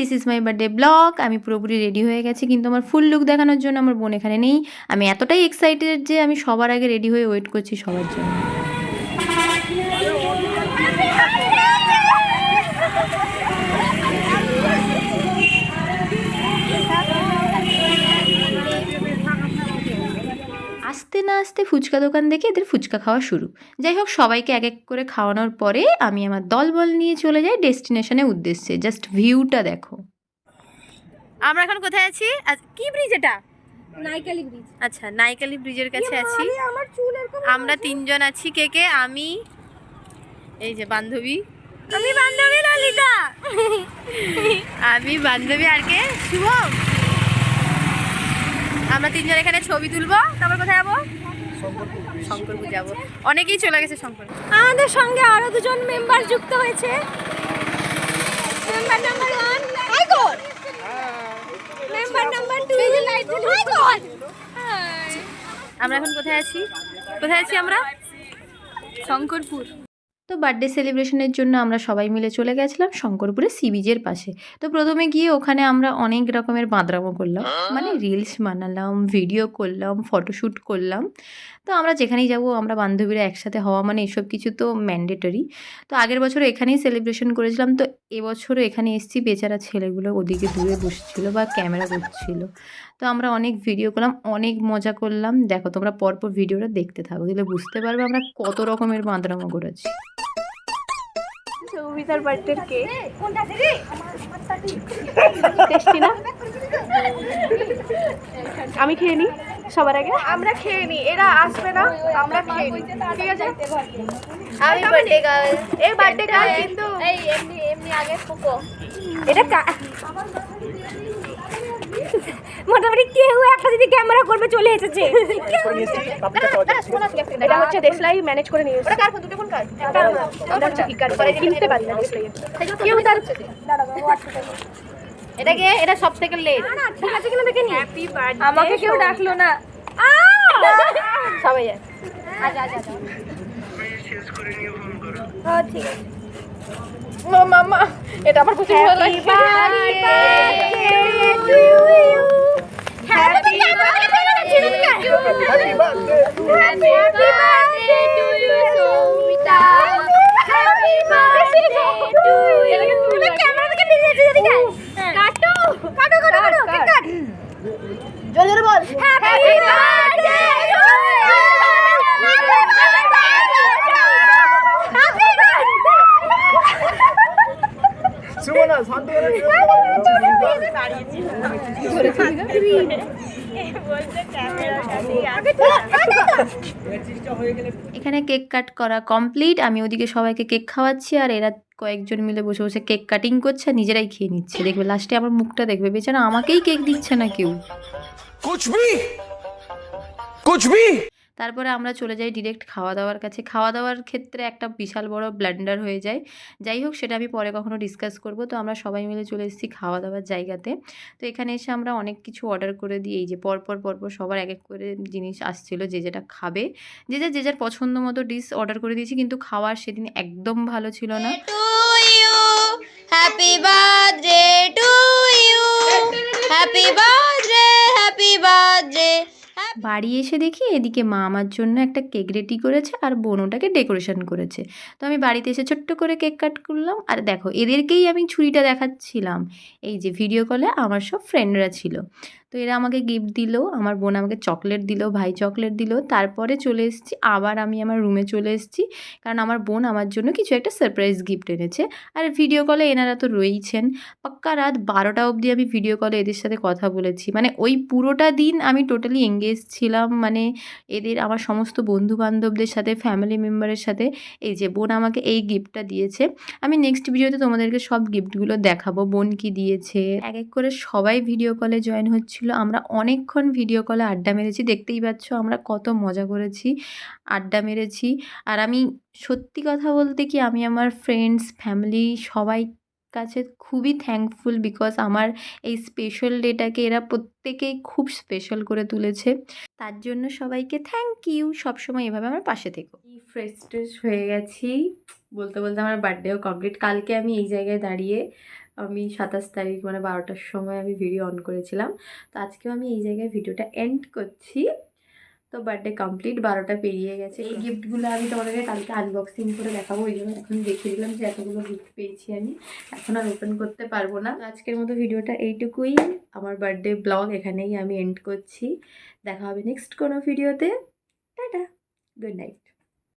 This is my birthday blog. আমি পুরোপুরি ready হয়ে গেছি, কিন্তু আমার ফুল লুক দেখানোর জন্য আমার বোন এখানে নেই। আমি এতটাই এক্সাইটেড যে আমি সবার আগে রেডি হয়ে ওয়েট করছি সবার জন্য। আসতে না আসতে ফুচকা দোকান দেখে এদের ফুচকা খাওয়া শুরু। যাই হোক, সবাইকে এক এক করে খাওয়ানোর পরে আমি আমার দলবল নিয়ে চলে যাই ডেস্টিনেশনের উদ্দেশ্যে। জাস্ট ভিউটা দেখো। আমরা এখন কোথায় আছি? কি ব্রিজ এটা? নাইকালি ব্রিজ। আচ্ছা, নাইকালি ব্রিজের কাছে আছি। আমরা তিনজন আছি। কে কে? আমি, এই যে বান্ধবী, আমি বান্ধবী ললিতা, আমি বান্ধবী, আর কে? শুভম। আমরা তিনজন এখানে ছবি তুলবো, তারপর কোথায় যাবো? শঙ্করপুর যাবো। অনেকেই চলে গেছে শঙ্করপুর। আমাদের সঙ্গে আরো দুজন মেম্বার যুক্ত হয়েছে। Member number 1 Igor, member number 2 Igor. আমরা এখন কোথায় আছি? কোথায় আছি আমরা? শঙ্করপুর। তো বার্থডে সেলিব্রেশনের জন্য আমরা সবাই মিলে চলে গেছিলাম শঙ্করপুরে সি বিচের পাশে। তো প্রথমে গিয়ে ওখানে আমরা অনেক রকমের বাঁদরামো করলাম, মানে রিলস বানালাম, ভিডিও করলাম, ফটোশ্যুট করলাম। তো আমরা যেখানেই যাব, আমরা বান্ধবীরা একসাথে হওয়া মানে এসব কিছু তো ম্যান্ডেটরি। তো আগের বছর এখানেই সেলিব্রেশন করেছিলাম, তো এবছরও এখানে এসেছি। বেচারা ছেলেগুলো ওদিকে দূরে বসছিল বা ক্যামেরা করছিল। তো আমরা অনেক ভিডিও করলাম, অনেক মজা করলাম। দেখো তোমরা পরপর ভিডিওটা দেখতে থাকো, দিলে বুঝতে পারবে আমরা কত রকমের বাঁদরামো করেছি। সৌমিতার বার্থডে কেক টেস্টি না? আমি খেয়ে নি সবার আগে। আমরা খেয়ে নি, এরা আসবে না, আমরা খেয়ে নি, ঠিক আছে? আমি বার্থডে গার্ল। এই বার্থডে গার্ল, কিন্তু এই এমনি এমনি আগে ফুকো। এটা মোটামুটি কেউ একটা যদি ক্যামেরা করবে চলে এসেছে। এটা হচ্ছে দেশলাই ম্যানেজ করে নিয়েছে। ওটা কার ফোন? দুটো ফোন কার? ওটা হচ্ছে ভিকার করে কিনতে পারি না দেশলাই। কেউ তার এটাকে, এটা সব থেকে লেট। না ঠিক আছে কিনা দেখে নি। Happy birthday. আমাকে কেউ ডাকলো না। সবাই যায়। আচ্ছা আচ্ছা আচ্ছা, ঠিক আছে। মামা, এটা আমার খুশি ভালো লাগে। Happy birthday to you Soumita. Happy birthday to you. তুমি ক্যামেরা থেকে বেরিয়ে এসে যদি কাটো কাটো কাটো কাটো কেক কাট। জোরে জোরে বল। Happy birthday to you. Sumona শান্ত করে এখানে কেক কাট করা কমপ্লিট। আমি ওদিকে সবাইকে কেক খাওয়াচ্ছি, আর এরা কয়েকজন মিলে বসে বসে কেক কাটিং করছে, আর নিজেরাই খেয়ে নিচ্ছে। দেখবে লাস্টে আমার মুখটা দেখবে, বেচারা আমাকেই কেক দিচ্ছে না কেউ। कुछ भी তারপরে আমরা চলে যাই ডিরেক্ট খাওয়া দাওয়ার কাছে। খাওয়া দাওয়ার ক্ষেত্রে একটা বিশাল বড় ব্লান্ডার হয়ে যায়। যাই হোক, সেটা আমি পরে কখনো ডিসকাস করব। তো আমরা সবাই মিলে চলে এসেছি খাওয়া দাওয়ার জায়গাতে। তো এখানে এসে আমরা অনেক কিছু অর্ডার করে দিই। এই যে পরপর পরপর সবার এক এক করে জিনিস আসছিল, যে যেটা খাবে, যে যার পছন্দ মতো ডিশ অর্ডার করে দিয়েছি। কিন্তু খাওয়ার সেদিন একদম ভালো ছিল না। Happy birthday to you, happy birthday, happy birthday. বাড়ি এসে দেখি এদিকে মা আমার জন্য একটা কেক রেডি করেছে, আর বোন ওটাকে ডেকোরেশন করেছে। তো আমি বাড়িতে এসে ছোট্ট করে কেক কাট করলাম। আর দেখো, এদেরকেই আমি ছুরিটা দেখাচ্ছিলাম। এই যে ভিডিও কলে আমার সব ফ্রেন্ডরা ছিল। তো এরা আমাকে গিফট দিল, আমার বোন আমাকে চকলেট দিল, ভাই চকলেট দিল। তারপরে চলে এসেছি আবার আমি আমার রুমে চলে এসেছি, কারণ আমার বোন আমার জন্য কিছু একটা সারপ্রাইজ গিফট এনেছে। আর ভিডিও কলে এনারা তো রয়েইছেন। পাক্কা রাত 12টা অবধি আমি ভিডিও কলে এদের সাথে কথা বলেছি। মানে ওই পুরোটা দিন আমি টোটালি এঙ্গেজ ছিলাম, মানে এদের, আমার সমস্ত বন্ধু বান্ধবদের সাথে, ফ্যামিলি মেম্বারের সাথে। এই যে বোন আমাকে এই গিফটটা দিয়েছে। আমি নেক্সট ভিডিওতে তোমাদেরকে সব গিফটগুলো দেখাবো বোন কি দিয়েছে। এক এক করে সবাই ভিডিও কলে জয়েন হচ্ছিল। আমরা অনেকক্ষণ ভিডিও কলে আড্ডা মেরেছি, দেখতেই পাচ্ছ আমরা কত মজা করেছি, আড্ডা মেরেছি। আর আমি সত্যি কথা বলতে কি, আমি আমার ফ্রেন্ডস, ফ্যামিলি সবাই কাছে খুবই থ্যাঙ্কফুল, বিকজ আমার এই স্পেশাল ডেটাকে এরা প্রত্যেকেই খুব স্পেশাল করে তুলেছে। তার জন্য সবাইকে থ্যাংক ইউ। সবসময় এভাবে আমার পাশে থেকো। ফ্রেশ ট্রেশ হয়ে গেছি, বলতে বলতে আমার বার্থডেও কমপ্লিট। কালকে আমি এই জায়গায় দাঁড়িয়ে আমি 27 তারিখ মানে 12টার সময় আমি ভিডিও অন করেছিলাম। তো আজকেও আমি এই জায়গায় ভিডিওটা এন্ড করছি। তো বার্থডে কমপ্লিট, 12টা পেরিয়ে গেছে। এই গিফটগুলো আমি তোমাদেরকে কালকে আনবক্সিং করে দেখাবো, ওই জন্য এখন দেখিয়ে দিলাম যে এতগুলো গিফট পেয়েছি আমি। এখন আর ওপেন করতে পারবো না। তো আজকের মতো ভিডিওটা এইটুকুই। আমার বার্থডে ব্লগ এখানেই আমি এন্ড করছি। দেখা হবে নেক্সট কোনো ভিডিওতে। Tata, good night.